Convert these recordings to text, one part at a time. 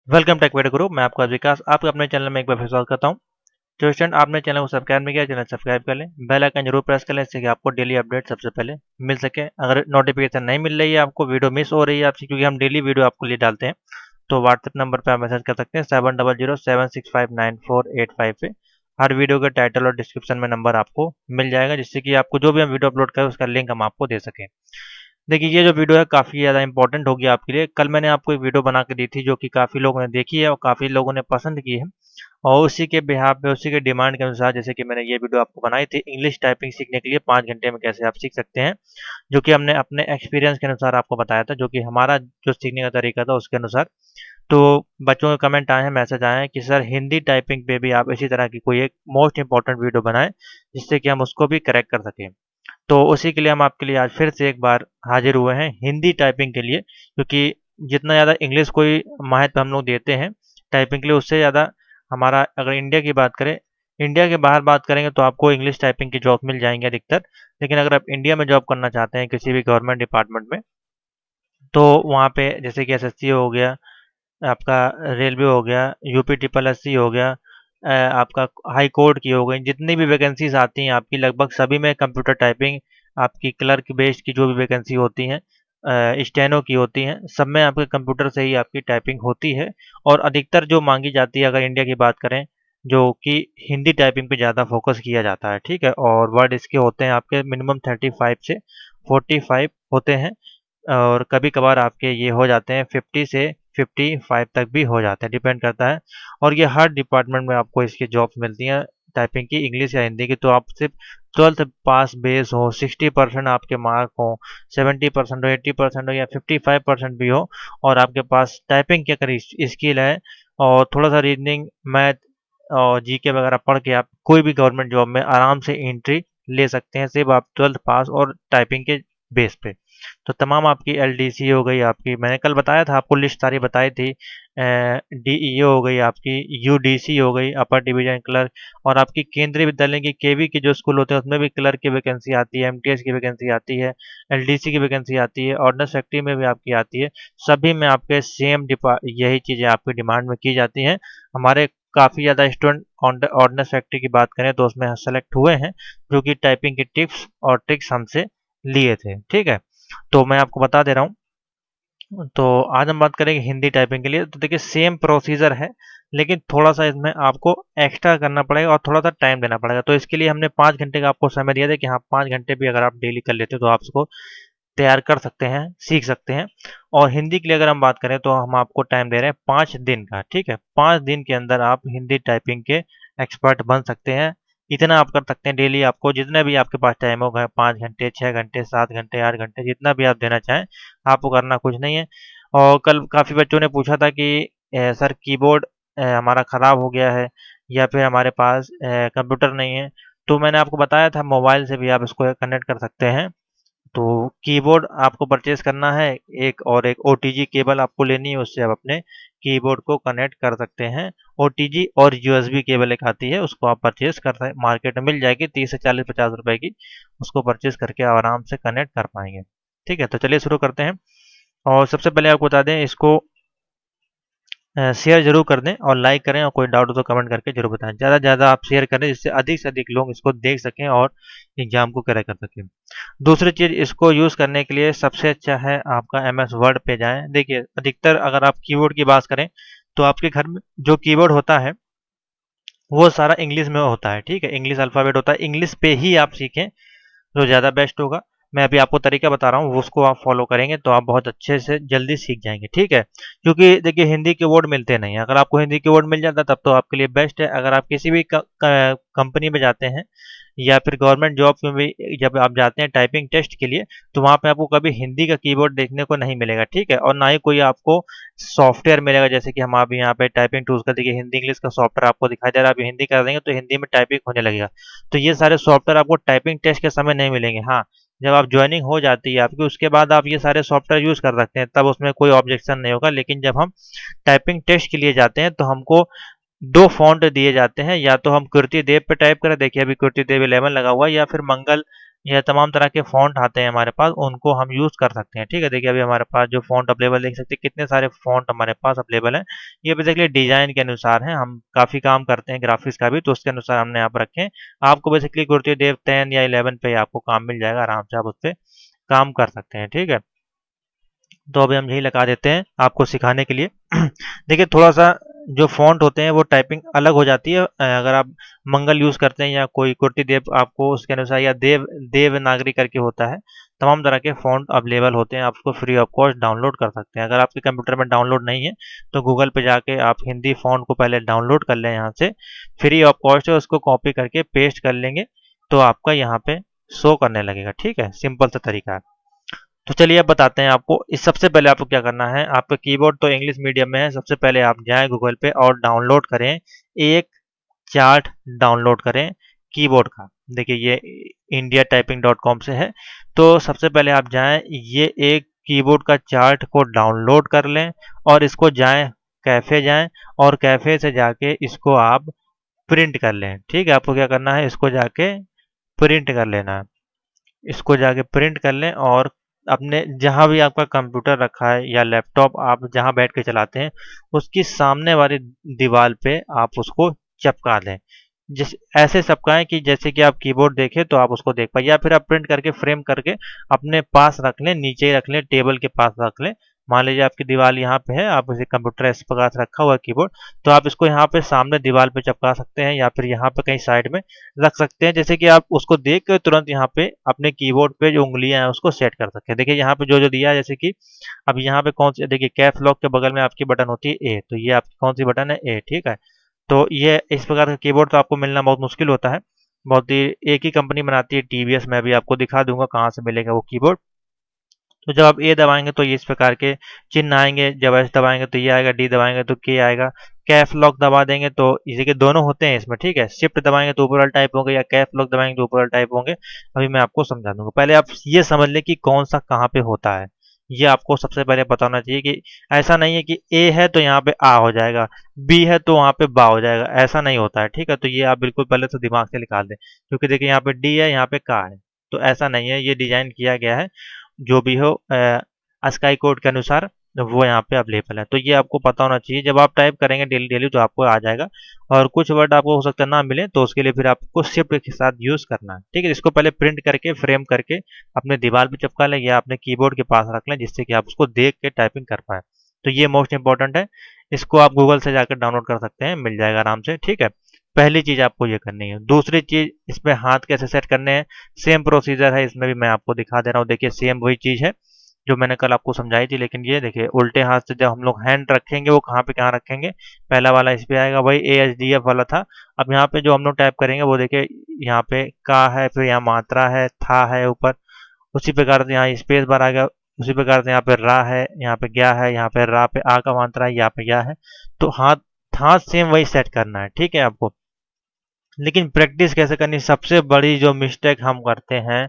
Welcome take video गुरु। मैं आपका विकास आपके अपने चैनल में एक बार फिर स्वागत करता हूं। जो स्टूडेंट आपने चैनल को सब्सक्राइब नहीं किया, चैनल सब्सक्राइब कर लें, बेल आइकन जरूर प्रेस कर लें, इससे कि आपको डेली अपडेट सबसे पहले मिल सके। अगर नोटिफिकेशन नहीं मिल रही है, आपको वीडियो मिस हो रही है आपसे, क्योंकि हम डेली वीडियो आपको लिए डालते हैं, तो व्हाट्सएप नंबर पर आप मैसेज कर सकते हैं 7007659485 पे। हर वीडियो के टाइटल और डिस्क्रिप्शन में नंबर आपको मिल जाएगा, जिससे कि आपको जो भी हम वीडियो अपलोड करें उसका लिंक हम आपको दे सकें। देखिए, ये जो वीडियो है काफ़ी ज़्यादा इंपॉर्टेंट होगी आपके लिए। कल मैंने आपको एक वीडियो बना के दी थी, जो कि काफ़ी लोगों ने देखी है और काफ़ी लोगों ने पसंद की है, और उसी के बिहाफ पे, उसी के डिमांड के अनुसार जैसे कि मैंने ये वीडियो आपको बनाई थी, इंग्लिश टाइपिंग सीखने के लिए 5 घंटे में कैसे आप सीख सकते हैं, जो कि हमने अपने एक्सपीरियंस के अनुसार आपको बताया था, जो कि हमारा जो सीखने का तरीका था उसके अनुसार। तो बच्चों के कमेंट आए हैं, मैसेज आए हैं कि सर हिंदी टाइपिंग पे भी आप इसी तरह की कोई एक मोस्ट इंपॉर्टेंट वीडियो बनाएं, जिससे कि हम उसको भी करेक्ट कर सकें। तो उसी के लिए हम आपके लिए आज फिर से एक बार हाजिर हुए हैं हिंदी टाइपिंग के लिए, क्योंकि जितना ज़्यादा इंग्लिश कोई महत्व हम लोग देते हैं टाइपिंग के लिए, उससे ज़्यादा हमारा, अगर इंडिया की बात करें, इंडिया के बाहर बात करेंगे तो आपको इंग्लिश टाइपिंग की जॉब मिल जाएंगे अधिकतर। लेकिन अगर आप इंडिया में जॉब करना चाहते हैं किसी भी गवर्नमेंट डिपार्टमेंट में, तो वहाँ पे जैसे कि एसएससी हो गया, आपका रेलवे हो गया, यूपी ट्रिपल एससी हो गया, आपका हाई कोर्ट की हो गई, जितनी भी वैकेंसीज आती हैं आपकी लगभग सभी में कंप्यूटर टाइपिंग, आपकी क्लर्क बेस्ड की जो भी वैकेंसी होती हैं, स्टेनो की होती हैं, सब में आपके कंप्यूटर से ही आपकी टाइपिंग होती है। और अधिकतर जो मांगी जाती है, अगर इंडिया की बात करें, जो कि हिंदी टाइपिंग पे ज़्यादा फोकस किया जाता है, ठीक है। और वर्ड इसके होते हैं आपके मिनिमम 35 से 45 होते हैं, और कभी कभार आपके ये हो जाते हैं 50 से 55 तक भी हो जाते हैं, डिपेंड करता है। और ये हर डिपार्टमेंट में आपको इसकी जॉब्स मिलती हैं टाइपिंग की, इंग्लिश या हिंदी की। तो आप सिर्फ 12th पास बेस हो, 60% आपके मार्क हो, 70% हो, 80% हो, या 55% भी हो, और आपके पास टाइपिंग की अगर स्किल है, और थोड़ा सा रीजनिंग, मैथ और जीके वगैरह पढ़ के आप कोई भी गवर्नमेंट जॉब में आराम से एंट्री ले सकते हैं, सिर्फ आप 12th पास और टाइपिंग के बेस पे। तो तमाम आपकी एलडीसी हो गई, आपकी मैंने कल बताया था, आपको लिस्ट सारी बताई थी, डीईओ हो गई, आपकी यूडीसी हो गई, अपर डिवीजन क्लर्क, और आपकी केंद्रीय विद्यालय की केवी के जो स्कूल होते हैं उसमें भी क्लर्क की वैकेंसी आती है, एमटीएस की वैकेंसी आती है, एलडीसी की वैकेंसी आती है, ऑर्डिनेंस फैक्ट्री में भी आपकी आती है। सभी में आपके सेम यही चीज़ें आपकी डिमांड में की जाती हैं। हमारे काफ़ी ज़्यादा स्टूडेंट ऑर्डिनेंस फैक्ट्री की बात करें तो उसमें सेलेक्ट हुए हैं, जो कि टाइपिंग की टिप्स और ट्रिक्स हमसे लिए थे, ठीक है। तो मैं आपको बता दे रहा हूँ। तो आज हम बात करेंगे हिंदी टाइपिंग के लिए। तो देखिए, सेम प्रोसीजर है, लेकिन थोड़ा सा इसमें आपको एक्स्ट्रा करना पड़ेगा और थोड़ा सा टाइम देना पड़ेगा। तो इसके लिए हमने 5 घंटे का आपको समय दिया था कि हाँ, 5 घंटे भी अगर आप डेली कर लेते हो तो आप इसको तैयार कर सकते हैं, सीख सकते हैं। और हिंदी के लिए अगर हम बात करें तो हम आपको टाइम दे रहे हैं 5 दिन का, ठीक है। 5 दिन के अंदर आप हिंदी टाइपिंग के एक्सपर्ट बन सकते हैं। इतना आप कर सकते हैं डेली, आपको जितना भी आपके पास टाइम होगा, 5 घंटे, 6 घंटे, 7 घंटे, 8 घंटे, जितना भी आप देना चाहें, आपको करना कुछ नहीं है। और कल काफ़ी बच्चों ने पूछा था कि सर कीबोर्ड हमारा ख़राब हो गया है, या फिर हमारे पास कंप्यूटर नहीं है। तो मैंने आपको बताया था मोबाइल से भी आप इसको कनेक्ट कर सकते हैं। तो कीबोर्ड आपको परचेज करना है एक, और एक ओटीजी केबल आपको लेनी है, उससे आप अपने कीबोर्ड को कनेक्ट कर सकते हैं। ओटीजी और यूएसबी केबल एक आती है, उसको आप परचेज कर सकते, मार्केट में मिल जाएगी 30 से 40-50 रुपए की। उसको परचेज करके आप आराम से कनेक्ट कर पाएंगे, ठीक है। तो चलिए शुरू करते हैं। और सबसे पहले आपको बता दें, इसको शेयर जरूर कर दें और लाइक करें, और कोई डाउट हो तो कमेंट करके जरूर बताएं। ज़्यादा से ज़्यादा आप शेयर करें, जिससे अधिक से अधिक लोग इसको देख सकें और एग्जाम को क्रैक कर सकें। दूसरी चीज़, इसको यूज़ करने के लिए सबसे अच्छा है आपका एमएस वर्ड पे जाएं। देखिए, अधिकतर अगर आप कीबोर्ड की बात करें तो आपके घर में जो कीबोर्ड होता है वो सारा इंग्लिश में होता है, ठीक है। इंग्लिश अल्फ़ाबेट होता है, इंग्लिश पे ही आप सीखें तो ज़्यादा बेस्ट होगा। मैं अभी आपको तरीका बता रहा हूँ, उसको आप फॉलो करेंगे तो आप बहुत अच्छे से जल्दी सीख जाएंगे, ठीक है। क्योंकि देखिए, हिंदी के वर्ड मिलते नहीं हैं। अगर आपको हिंदी के वर्ड मिल जाता है तब तो आपके लिए बेस्ट है। अगर आप किसी भी कंपनी में जाते हैं, या फिर गवर्नमेंट जॉब में भी जब आप जाते हैं टाइपिंग टेस्ट के लिए, तो वहाँ पे आपको कभी हिंदी का कीबोर्ड देखने को नहीं मिलेगा, ठीक है। और ना ही कोई आपको सॉफ्टवेयर मिलेगा, जैसे कि हम अभी यहाँ पे टाइपिंग टूल्स का देखिए, हिंदी इंग्लिश का सॉफ्टवेयर आपको दिखाई दे रहा है। आप हिंदी कर देंगे तो हिंदी में टाइपिंग होने लगेगा। तो ये सारे सॉफ्टवेयर आपको टाइपिंग टेस्ट के समय नहीं मिलेंगे। हाँ, जब आप ज्वाइनिंग हो जाती है आपकी, उसके बाद आप ये सारे सॉफ्टवेयर यूज़ कर सकते हैं, तब उसमें कोई ऑब्जेक्शन नहीं होगा। लेकिन जब हम टाइपिंग टेस्ट के लिए जाते हैं तो हमको दो फॉन्ट दिए जाते हैं, या तो हम कीर्ति देव पे टाइप करें, देखिए अभी कीर्ति देव 11 लगा हुआ है, या फिर मंगल या तमाम तरह के फ़ॉन्ट आते हैं हमारे पास, उनको हम यूज़ कर सकते हैं। ठीक है, देखिए अभी हमारे पास जो फ़ॉन्ट अवेलेबल देख सकते हैं, कितने सारे फ़ॉन्ट हमारे पास अवेलेबल हैं। ये बेसिकली डिज़ाइन के अनुसार हैं, हम काफ़ी काम करते हैं ग्राफिक्स का भी, तो उसके अनुसार हमने यहाँ पर रखे हैं। आपको बेसिकली गुरुदेव 10 या 11 पे आपको काम मिल जाएगा, आराम से आप उस पे काम कर सकते हैं। ठीक है, तो अभी हम यही लगा देते हैं आपको सिखाने के लिए। देखिए थोड़ा सा जो फ़ॉन्ट होते हैं वो टाइपिंग अलग हो जाती है। अगर आप मंगल यूज़ करते हैं या कोई कुर्ती देव, आपको उसके अनुसार, या देवनागरी करके होता है, तमाम तरह के फ़ॉन्ट अवेलेबल होते हैं, आप उसको फ्री ऑफ कॉस्ट डाउनलोड कर सकते हैं। अगर आपके कंप्यूटर में डाउनलोड नहीं है तो गूगल पे जाके आप हिंदी फ़ॉन्ट को पहले डाउनलोड कर लें, यहाँ से फ्री ऑफ कॉस्ट है, उसको कॉपी करके पेस्ट कर लेंगे तो आपका यहाँ पे शो करने लगेगा। ठीक है, सिंपल सा तरीका है। तो चलिए अब बताते हैं आपको। इस सबसे पहले आपको क्या करना है, आपका कीबोर्ड तो इंग्लिश मीडियम में है, सबसे पहले आप जाएं गूगल पे और डाउनलोड करें एक चार्ट, डाउनलोड करें कीबोर्ड का। देखिए ये indiatyping.com से है। तो सबसे पहले आप जाएं, ये एक कीबोर्ड का चार्ट को डाउनलोड कर लें और इसको जाएं, कैफ़े जाएं और कैफ़े से जाके इसको आप प्रिंट कर लें। ठीक है, आपको क्या करना है, इसको जाके प्रिंट कर लेना है। इसको जाके प्रिंट कर लें और अपने जहाँ भी आपका कंप्यूटर रखा है या लैपटॉप आप जहाँ बैठ के चलाते हैं, उसकी सामने वाली दीवार पे आप उसको चिपका दें। जिस ऐसे चिपकाएं कि जैसे कि आप कीबोर्ड देखें तो आप उसको देख पाए, या फिर आप प्रिंट करके फ्रेम करके अपने पास रख लें, नीचे ही रख लें, टेबल के पास रख लें। मान लीजिए आपकी दीवार यहाँ पे है, आप इसे कंप्यूटर इस प्रकार से रखा हुआ है कीबोर्ड, तो आप इसको यहाँ पे सामने दीवार पे चिपका सकते हैं या फिर यहाँ पे कहीं साइड में रख सकते हैं, जैसे कि आप उसको देख के तुरंत यहाँ पे अपने कीबोर्ड पे जो उंगलियां हैं उसको सेट कर सकते हैं। देखिए यहाँ पे जो जो दिया है, जैसे कि अब यहाँ पे कौन सी, देखिए कैप्स लॉक के बगल में आपकी बटन होती है ए, तो ये आपकी कौन सी बटन है, ए। ठीक है, तो ये इस प्रकार का कीबोर्ड तो आपको मिलना बहुत मुश्किल होता है, बहुत ही एक ही कंपनी बनाती है, टीवीएस। मैं भी आपको दिखा दूंगा कहाँ से मिलेगा वो कीबोर्ड। तो जब आप ए दबाएंगे तो ये इस प्रकार के चिन्ह आएंगे, जब एस दबाएंगे तो ये आएगा, डी दबाएंगे तो के आएगा, कैप लॉक दबा देंगे तो इसी के दोनों होते हैं इसमें। ठीक है, शिफ्ट दबाएंगे तो ऊपर वाला टाइप होंगे या कैप लॉक दबाएंगे तो ऊपर वाला टाइप होंगे। अभी मैं आपको समझा दूंगा, पहले आप ये समझ लें कि कौन सा कहाँ पे होता है। ये आपको सबसे पहले पता होना चाहिए कि ऐसा नहीं है कि ए है तो यहाँ पे आ हो जाएगा, बी है तो वहाँ पे बा हो जाएगा, ऐसा नहीं होता है। ठीक है, तो ये आप बिल्कुल पहले से दिमाग से निकाल दें, क्योंकि देखिए यहाँ पे डी है, यहाँ पे का है, तो ऐसा नहीं है, ये डिजाइन किया गया है जो भी हो स्काई कोड के अनुसार वो यहाँ पे अवेलेबल है। तो ये आपको पता होना चाहिए, जब आप टाइप करेंगे डेली डेली तो आपको आ जाएगा। और कुछ वर्ड आपको हो सकता है ना मिले, तो उसके लिए फिर आपको शिफ्ट के साथ यूज करना है। ठीक है, इसको पहले प्रिंट करके फ्रेम करके अपने दीवार पे चिपका लें या अपने कीबोर्ड के पास रख लें, जिससे कि आप उसको देख के टाइपिंग कर पाए। तो ये मोस्ट इंपॉर्टेंट है, इसको आप गूगल से जाकर डाउनलोड कर सकते हैं, मिल जाएगा आराम से। ठीक है, पहली चीज आपको ये करनी है। दूसरी चीज, इसमें हाथ कैसे सेट करने हैं, सेम प्रोसीजर है, इसमें भी मैं आपको दिखा दे रहा हूँ। देखिए सेम वही चीज है जो मैंने कल आपको समझाई थी, लेकिन ये देखिए उल्टे हाथ से जब हम लोग हैंड रखेंगे वो कहाँ पे कहाँ रखेंगे, पहला वाला इस पे आएगा, वही AHDF वाला था। अब यहाँ पे जो हम लोग टाइप करेंगे वो देखिए यहाँ पे का है, फिर यहाँ मात्रा है, था है ऊपर, उसी प्रकार से यहाँ स्पेस बार आ गया, उसी प्रकार से यहाँ पे रा है, यहाँ पे गया है, यहाँ पे रा पे आ का मात्रा है, यहाँ पे या है। तो हाथ हाथ सेम वही सेट करना है। ठीक है आपको, लेकिन प्रैक्टिस कैसे करनी, सबसे बड़ी जो मिस्टेक हम करते हैं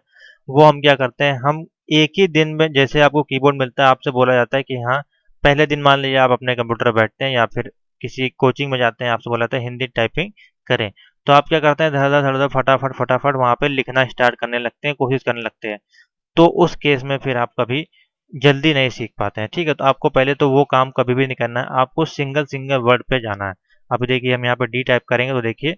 वो हम क्या करते हैं, हम एक ही दिन में, जैसे आपको कीबोर्ड मिलता है, आपसे बोला जाता है कि हाँ पहले दिन मान लीजिए आप अपने कंप्यूटर पर बैठते हैं या फिर किसी कोचिंग में जाते हैं, आपसे बोला जाता है हिंदी टाइपिंग करें, तो आप क्या करते हैं, धड़ धड़ धड़ धड़ फटाफट फटाफट वहाँ पे लिखना स्टार्ट करने लगते हैं, कोशिश करने लगते हैं। तो उस केस में फिर आप कभी जल्दी नहीं सीख पाते हैं। ठीक है, तो आपको पहले तो वो काम कभी भी नहीं करना है, आपको सिंगल सिंगल वर्ड पे जाना है। अभी देखिए हम यहाँ पे डी टाइप करेंगे तो देखिए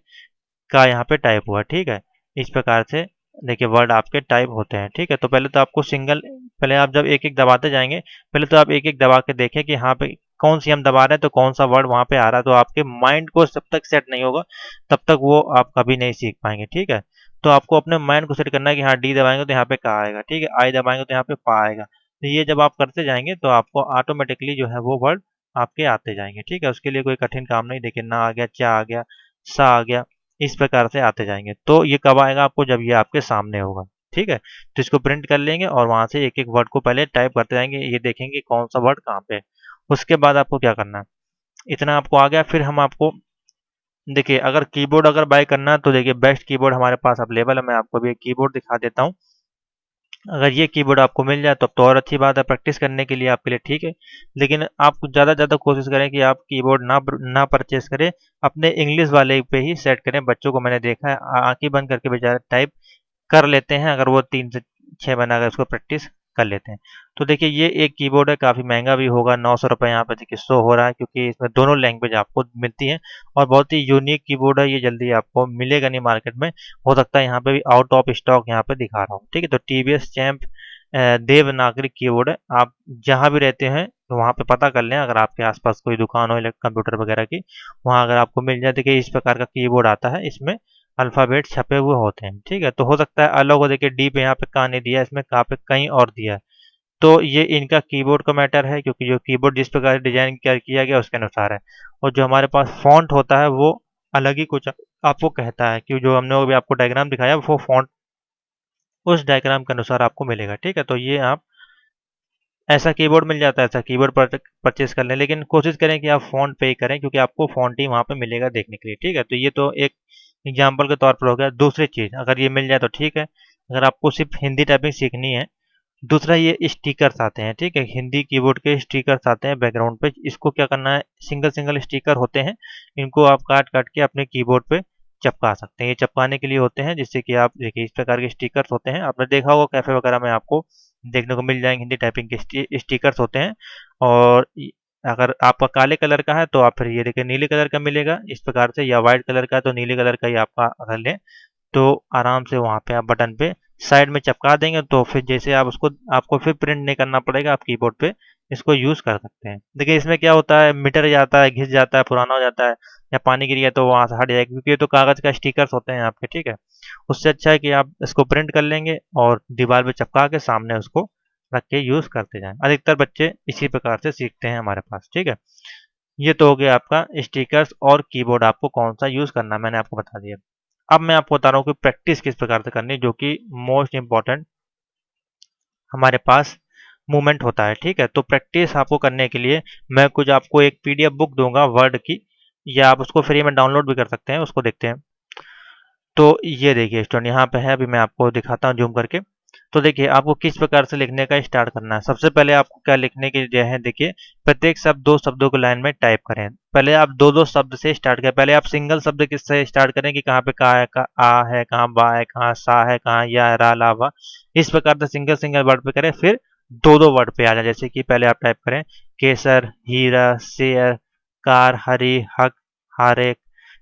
का यहाँ पे टाइप हुआ। ठीक है, इस प्रकार से देखिए वर्ड आपके टाइप होते हैं। ठीक है, तो पहले तो आपको सिंगल, पहले आप जब एक एक दबाते जाएंगे, पहले तो आप एक एक दबा के देखें कि यहाँ पे कौन सी हम दबा रहे हैं तो कौन सा वर्ड वहाँ पे आ रहा है, तो आपके माइंड को जब तक सेट नहीं होगा तब तक वो आप कभी नहीं सीख पाएंगे। ठीक है, तो आपको अपने माइंड को सेट करना है कि हाँ डी दबाएंगे तो यहाँ पे का आएगा, ठीक है, आई दबाएंगे तो यहाँ पे पा आएगा। तो ये जब आप करते जाएंगे तो आपको ऑटोमेटिकली जो है वो वर्ड आपके आते जाएंगे। ठीक है, उसके लिए कोई कठिन काम नहीं, देखिए ना आ गया, चा आ गया, सा आ गया, इस प्रकार से आते जाएंगे। तो ये कब आएगा आपको, जब ये आपके सामने होगा। ठीक है, तो इसको प्रिंट कर लेंगे और वहां से एक एक वर्ड को पहले टाइप करते जाएंगे, ये देखेंगे कौन सा वर्ड कहाँ पे है। उसके बाद आपको क्या करना है, इतना आपको आ गया, फिर हम आपको देखिए अगर कीबोर्ड अगर बाय करना है तो देखिए बेस्ट कीबोर्ड हमारे पास अवेलेबल है, मैं आपको भी एक कीबोर्ड दिखा देता हूँ। अगर ये कीबोर्ड आपको मिल जाए तो अब तो और अच्छी बात है, प्रैक्टिस करने के लिए आपके लिए ठीक है। लेकिन आप ज़्यादा से ज़्यादा कोशिश करें कि आप कीबोर्ड ना परचेस करें, अपने इंग्लिश वाले पे ही सेट करें। बच्चों को मैंने देखा है आंखें बंद करके बेचारे टाइप कर लेते हैं, अगर वो 3 से 6 महीना अगर उसको प्रैक्टिस कर लेते हैं। तो देखिए ये एक कीबोर्ड है, काफ़ी महंगा भी होगा, 900 रुपये यहाँ पे देखिए शो हो रहा है, क्योंकि इसमें दोनों लैंग्वेज आपको मिलती हैं और बहुत ही यूनिक कीबोर्ड है, ये जल्दी आपको मिलेगा नहीं मार्केट में। हो सकता है यहाँ पे भी आउट ऑफ स्टॉक यहाँ पे दिखा रहा हूँ, ठीक है। तो टीवीएस चैंप देवनागरी कीबोर्ड है। आप जहाँ भी रहते हैं तो वहाँ पे पता कर लें, अगर आपके आसपास कोई दुकान हो कंप्यूटर वगैरह की, वहाँ अगर आपको मिल जाए। देखिए इस प्रकार का कीबोर्ड आता है, इसमें अल्फ़ाबेट छपे हुए होते हैं, ठीक है। तो हो सकता है अलग हो, देखिए डी पे यहाँ पे का नहीं दिया, इसमें का पे कहीं और दिया है। तो ये इनका कीबोर्ड का मैटर है, क्योंकि जो कीबोर्ड जिस प्रकार डिजाइन किया गया उसके अनुसार है। और जो हमारे पास फॉन्ट होता है वो अलग ही कुछ आपको कहता है, कि जो हमने अभी आपको डायग्राम दिखाया वो फॉन्ट उस डायग्राम के अनुसार आपको मिलेगा, ठीक है। तो ये आप ऐसा कीबोर्ड मिल जाता है, ऐसा कीबोर्ड परचेज कर लें, लेकिन कोशिश करें कि आप फ़ॉन्ट पे ही करें, क्योंकि आपको फ़ॉन्ट ही वहाँ पे मिलेगा देखने के लिए, ठीक है। तो ये तो एक एग्जाम्पल के तौर पर हो गया। दूसरी चीज़, अगर ये मिल जाए तो ठीक है, अगर आपको सिर्फ हिंदी टाइपिंग सीखनी है। दूसरा ये स्टिकर्स आते हैं, ठीक है, हिंदी कीबोर्ड के स्टिकर्स आते हैं बैकग्राउंड पे। इसको क्या करना है, सिंगल सिंगल स्टिकर होते हैं, इनको आप काट काट के अपने कीबोर्ड पे चिपका सकते हैं। ये चिपकाने के लिए होते हैं, जिससे कि आप देखिए इस प्रकार के स्टिकर्स होते हैं, आपने देखा होगा कैफे वगैरह में आपको देखने को मिल जाएंगे, हिंदी टाइपिंग के स्टिकर्स होते हैं। और अगर आपका काले कलर का है तो आप फिर ये देखिए नीले कलर का मिलेगा इस प्रकार से, या व्हाइट कलर का है तो नीले कलर का ही आपका अगर लें तो आराम से वहाँ पे आप बटन पे साइड में चिपका देंगे, तो फिर जैसे आप उसको, आपको फिर प्रिंट नहीं करना पड़ेगा, आप कीबोर्ड पे इसको यूज़ कर सकते हैं। देखिए इसमें क्या होता है, मिट जाता है, घिस जाता है, पुराना हो जाता है, या पानी गिर गया तो वहाँ से हट जाएगा, क्योंकि ये तो कागज़ का स्टिकर्स होते हैं आपके, ठीक है। उससे अच्छा है कि आप इसको प्रिंट कर लेंगे और दीवार पे चिपका के सामने उसको रख के यूज़ करते जाएं। अधिकतर बच्चे इसी प्रकार से सीखते हैं हमारे पास, ठीक है। ये तो हो गया आपका स्टिकर्स और कीबोर्ड, आपको कौन सा यूज़ करना है मैंने आपको बता दिया। अब मैं आपको बता रहा हूँ कि प्रैक्टिस किस प्रकार से करनी है, जो कि मोस्ट इम्पॉर्टेंट हमारे पास मूवमेंट होता है, ठीक है। तो प्रैक्टिस आपको करने के लिए मैं कुछ आपको एक पीडीएफ बुक दूंगा वर्ड की, या आप उसको फ्री में डाउनलोड भी कर सकते हैं, उसको देखते हैं। तो ये देखिए स्टूडेंट यहाँ पे है, अभी मैं आपको दिखाता हूँ जूम करके। तो देखिए आपको किस प्रकार से लिखने का स्टार्ट करना है। सबसे पहले आपको क्या लिखने की जो है, देखिए प्रत्येक शब्द 2 शब्दों को लाइन में टाइप करें। पहले आप 2-2 शब्द से स्टार्ट करें। पहले आप सिंगल शब्द किससे स्टार्ट करें, कि कहाँ पे का है, का आ है, कहाँ बा है, कहाँ सा है, कहाँ या है, रा ला वा, इस प्रकार से सिंगल सिंगल वर्ड पे करें। फिर 2-2 वर्ड पे आ जाए, जैसे कि पहले आप टाइप करें केसर, हीरा, शेर, कार, हरी, हक, हारे,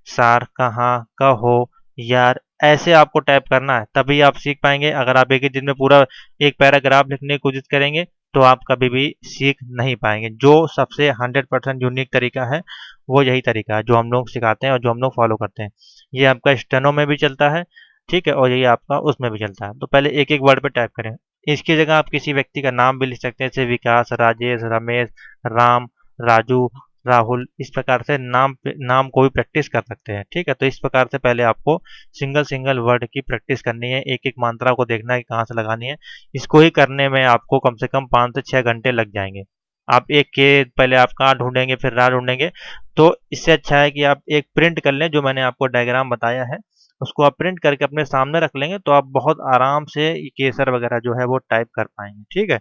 सार, कहाँ, कहो, यार। ऐसे आपको टाइप करना है, तभी आप सीख पाएंगे। अगर आप एक ही दिन में पूरा एक पैराग्राफ लिखने की कोशिश करेंगे तो आप कभी भी सीख नहीं पाएंगे। जो सबसे 100% यूनिक तरीका है वो यही तरीका है जो हम लोग सिखाते हैं और जो हम लोग फॉलो करते हैं। ये आपका स्टेनो में भी चलता है, ठीक है, और यही आपका उसमें भी चलता है। तो पहले एक एक वर्ड पे टाइप करें। इसकी जगह आप किसी व्यक्ति का नाम भी लिख सकते हैं, जैसे विकास, राजेश, रमेश, राम, राजू, राहुल। इस प्रकार से नाम को भी प्रैक्टिस कर सकते हैं, ठीक है। तो इस प्रकार से पहले आपको सिंगल सिंगल वर्ड की प्रैक्टिस करनी है, एक एक मात्रा को देखना है कि कहाँ से लगानी है। इसको ही करने में आपको कम से कम 5 से 6 घंटे लग जाएंगे। आप एक के पहले आप का ढूंढेंगे, फिर रा ढूंढेंगे। तो इससे अच्छा है कि आप एक प्रिंट कर लें, जो मैंने आपको डायग्राम बताया है उसको आप प्रिंट करके अपने सामने रख लेंगे, तो आप बहुत आराम से केसर वगैरह जो है वो टाइप कर पाएंगे, ठीक है।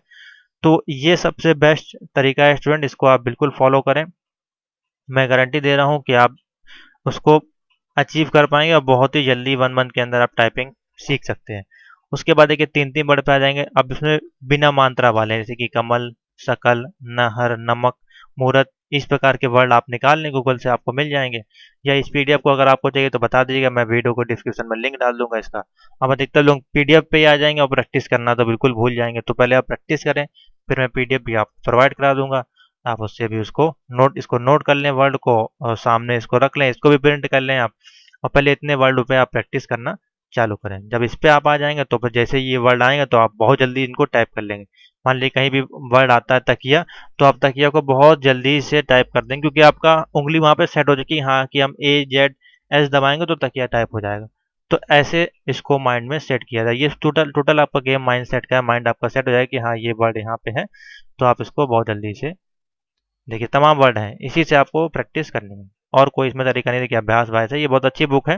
तो ये सबसे बेस्ट तरीका है स्टूडेंट, इसको आप बिल्कुल फॉलो करें। मैं गारंटी दे रहा हूँ कि आप उसको अचीव कर पाएंगे और बहुत ही जल्दी 1 मंथ के अंदर आप टाइपिंग सीख सकते हैं। उसके बाद देखिए 3-3 वर्ड पे आ जाएंगे। अब इसमें बिना मात्रा वाले, जैसे कि कमल, शकल, नहर, नमक, मुहूर्त, इस प्रकार के वर्ड आप निकाल लें, गूगल से आपको मिल जाएंगे। या इस पीडीएफ को अगर आपको चाहिए तो बता दीजिएगा, मैं वीडियो को डिस्क्रिप्शन में लिंक डाल दूंगा इसका। अब अधिकतर लोग पीडीएफ पे ही आ जाएंगे और प्रैक्टिस करना तो बिल्कुल भूल जाएंगे। तो पहले आप प्रैक्टिस करें, फिर मैं पीडीएफ भी आपको प्रोवाइड करा दूंगा। आप उससे भी उसको इसको नोट कर लें वर्ड को, और सामने इसको रख लें, इसको भी प्रिंट कर लें आप। और पहले इतने वर्ड पे आप प्रैक्टिस करना चालू करें। जब इस पे आप आ जाएंगे तो फिर जैसे ही ये वर्ड आएंगे तो आप बहुत जल्दी इनको टाइप कर लेंगे। मान लीजिए कहीं भी वर्ड आता है तकिया, तो आप तकिया को बहुत जल्दी से टाइप कर देंगे, क्योंकि आपका उंगली वहां पे सेट हो जाएगी, हाँ कि हम A Z S दबाएंगे तो तकिया टाइप हो जाएगा। तो ऐसे इसको माइंड में सेट किया जाए। ये टोटल टोटल आपका गेम माइंड सेट का है, माइंड आपका सेट हो जाएगा कि हाँ ये वर्ड यहाँ पे है। तो आप इसको बहुत जल्दी से देखिए, तमाम वर्ड हैं, इसी से आपको प्रैक्टिस करनी है। और कोई इसमें तरीका नहीं। देखिए अभ्यास वाइज है, ये बहुत अच्छी बुक है,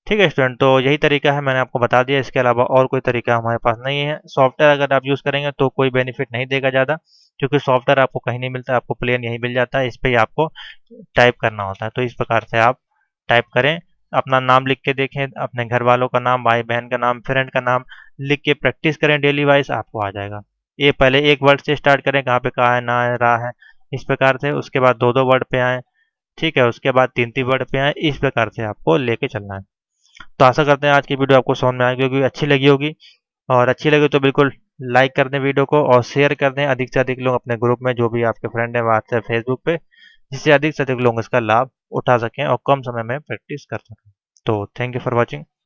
ठीक है स्टूडेंट। तो यही तरीका है, मैंने आपको बता दिया। इसके अलावा और कोई तरीका हमारे पास नहीं है। सॉफ्टवेयर अगर आप यूज़ करेंगे तो कोई बेनिफिट नहीं देगा ज़्यादा, क्योंकि सॉफ्टवेयर आपको कहीं नहीं मिलता, आपको प्लेन यहीं मिल जाता है, इस पर ही आपको टाइप करना होता है। तो इस प्रकार से आप टाइप करें, अपना नाम लिख के देखें, अपने घर वालों का नाम, भाई बहन का नाम, फ्रेंड का नाम लिख के प्रैक्टिस करें डेली वाइज, आपको आ जाएगा। ये पहले एक वर्ड से स्टार्ट करें, कहाँ पे कहा है, ना है, रहा है, इस प्रकार से। उसके बाद दो दो वर्ड पे आए, ठीक है। उसके बाद तीन तीन वर्ड पे आए, इस प्रकार से आपको लेके चलना है। तो आशा करते हैं आज की वीडियो आपको समझ में आएगी, क्योंकि अच्छी लगी होगी। और अच्छी लगे तो बिल्कुल लाइक कर दें वीडियो को और शेयर कर दें अधिक से अधिक लोग अपने ग्रुप में, जो भी आपके फ्रेंड हैं व्हाट्सएप फेसबुक पे, जिससे अधिक से अधिक लोग इसका लाभ उठा सकें और कम समय में प्रैक्टिस कर सकें। तो थैंक यू फॉर वॉचिंग।